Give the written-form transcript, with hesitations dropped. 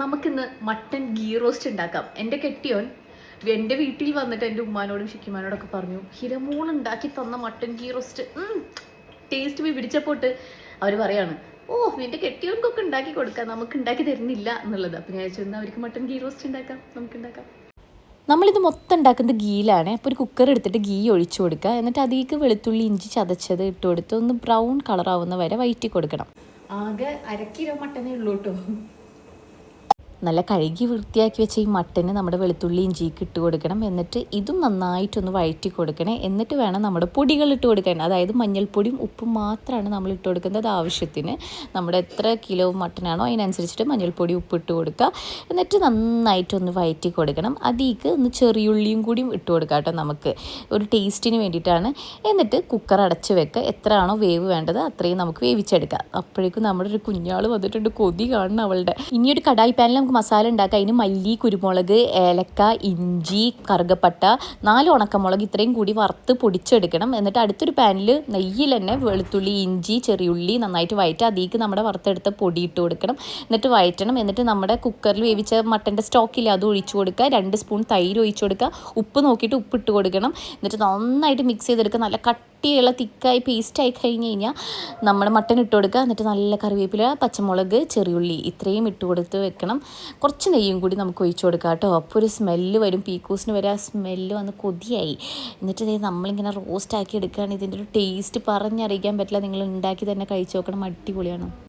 നമുക്കിന്ന് mutton ghee roast ഉണ്ടാക്കാം. എൻ്റെ കെട്ടിയോൻ എൻ്റെ വീട്ടിൽ വന്നിട്ട് എൻ്റെ ഉമ്മാനോടും ഷിക്കിമാനോടൊക്കെ പറഞ്ഞു, ഹിരമോൾ ഉണ്ടാക്കി തന്ന മട്ടൻ ഗീ റോസ്റ്റ് ടേസ്റ്റ് പോയി പിടിച്ചപ്പോട്ട് അവർ പറയാണ്, ഓ നിൻ്റെ കെട്ടിയോൻക്കൊക്കെ ഉണ്ടാക്കി കൊടുക്കാം, നമുക്ക് ഉണ്ടാക്കി തരുന്നില്ല എന്നുള്ളത്. അപ്പം ഞാൻ ചോദിച്ചു, അവർക്ക് മട്ടൻ ഗീ റോസ്റ്റ് ഉണ്ടാക്കാം, നമുക്ക് ഉണ്ടാക്കാം. നമ്മളിത് മൊത്തം ഉണ്ടാക്കുന്നത് ഗീയിലാണ്. അപ്പോൾ ഒരു കുക്കർ എടുത്തിട്ട് ഗീ ഒഴിച്ചു കൊടുക്കുക. എന്നിട്ട് അതിലേക്ക് വെളുത്തുള്ളി ഇഞ്ചി ചതച്ചത് ഇട്ട് കൊടുത്ത് ഒന്ന് ബ്രൗൺ കളറാവുന്ന വരെ വഴറ്റി കൊടുക്കണം. ആകെ 1/2 കിലോ മട്ടനേ ഉള്ളൂ കേട്ടോ. നല്ല കഴുകി വൃത്തിയാക്കി വെച്ച ഈ മട്ടന് നമ്മുടെ വെളുത്തുള്ളി ഇഞ്ചിക്ക് ഇട്ട് കൊടുക്കണം. എന്നിട്ട് ഇതും നന്നായിട്ടൊന്ന് വഴറ്റി കൊടുക്കണേ. എന്നിട്ട് വേണം നമ്മുടെ പൊടികൾ ഇട്ട് കൊടുക്കാൻ. അതായത് മഞ്ഞൾപ്പൊടിയും ഉപ്പും മാത്രമാണ് നമ്മൾ ഇട്ട് കൊടുക്കുന്നത് ആവശ്യത്തിന്. നമ്മുടെ എത്ര കിലോ മട്ടനാണോ അതിനനുസരിച്ചിട്ട് മഞ്ഞൾപ്പൊടി ഉപ്പ് ഇട്ട് കൊടുക്കുക. എന്നിട്ട് നന്നായിട്ടൊന്ന് വഴറ്റി കൊടുക്കണം. അതിലേക്ക് ഒന്ന് ചെറിയുള്ളിയും കൂടിയും ഇട്ട് കൊടുക്കുക കേട്ടോ, നമുക്ക് ഒരു ടേസ്റ്റിന് വേണ്ടിയിട്ടാണ്. എന്നിട്ട് കുക്കർ അടച്ച് വെക്കുക. എത്രയാണോ വേവ് വേണ്ടത് അത്രയും നമുക്ക് വേവിച്ചെടുക്കാം. അപ്പോഴേക്കും നമ്മുടെ ഒരു കുഞ്ഞാൾ വന്നിട്ടുണ്ട്, കൊതി കാണണം അവളുടെ. ഇനിയൊരു കടായി പാനിൽ നമുക്ക് മസാല ഉണ്ടാക്കുക. അതിന് മല്ലി, കുരുമുളക്, ഏലക്ക, ഇഞ്ചി, കറുകപ്പട്ട, 4 ഉണക്കമുളക് ഇത്രയും കൂടി വറുത്ത് പൊടിച്ചെടുക്കണം. എന്നിട്ട് അടുത്തൊരു പാനിൽ നെയ്യിൽ തന്നെ വെളുത്തുള്ളി ഇഞ്ചി ചെറിയുള്ളി നന്നായിട്ട് വഴറ്റുക. അതിലേക്ക് നമ്മുടെ വറുത്തെടുത്ത പൊടി ഇട്ട് കൊടുക്കണം. എന്നിട്ട് വഴറ്റണം. എന്നിട്ട് നമ്മുടെ കുക്കറിൽ വേവിച്ച മട്ടൻ്റെ സ്റ്റോക്കില്ല അത് ഒഴിച്ചു കൊടുക്കുക. 2 സ്പൂൺ തൈര് ഒഴിച്ചു കൊടുക്കുക. ഉപ്പ് നോക്കിയിട്ട് ഉപ്പ് ഇട്ട് കൊടുക്കണം. എന്നിട്ട് നന്നായിട്ട് മിക്സ് ചെയ്തെടുക്കുക. നല്ല കട്ടിയുള്ള തിക്കായി പേസ്റ്റായി കഴിഞ്ഞ് കഴിഞ്ഞാൽ നമ്മുടെ മട്ടൻ ഇട്ട് കൊടുക്കുക. എന്നിട്ട് നല്ല കറിവേപ്പില, പച്ചമുളക്, ചെറിയുള്ളി ഇത്രയും ഇട്ട് കൊടുത്ത് വെക്കണം. കുറച്ച് നെയ്യും കൂടി നമുക്ക് ഒഴിച്ചു കൊടുക്കാം കേട്ടോ. അപ്പോൾ ഒരു സ്മെല്ല് വരും, പീക്കൂസിന് വരെ ആ സ്മെല്ല് വന്ന് കൊതിയായി. എന്നിട്ട് നമ്മളിങ്ങനെ റോസ്റ്റ് ആക്കി എടുക്കുകയാണ്. ഇതിൻ്റെ ഒരു ടേസ്റ്റ് പറഞ്ഞറിയിക്കാൻ പറ്റില്ല. നിങ്ങൾ ഉണ്ടാക്കി തന്നെ കഴിച്ച് നോക്കണം, അടിപൊളിയാണ്.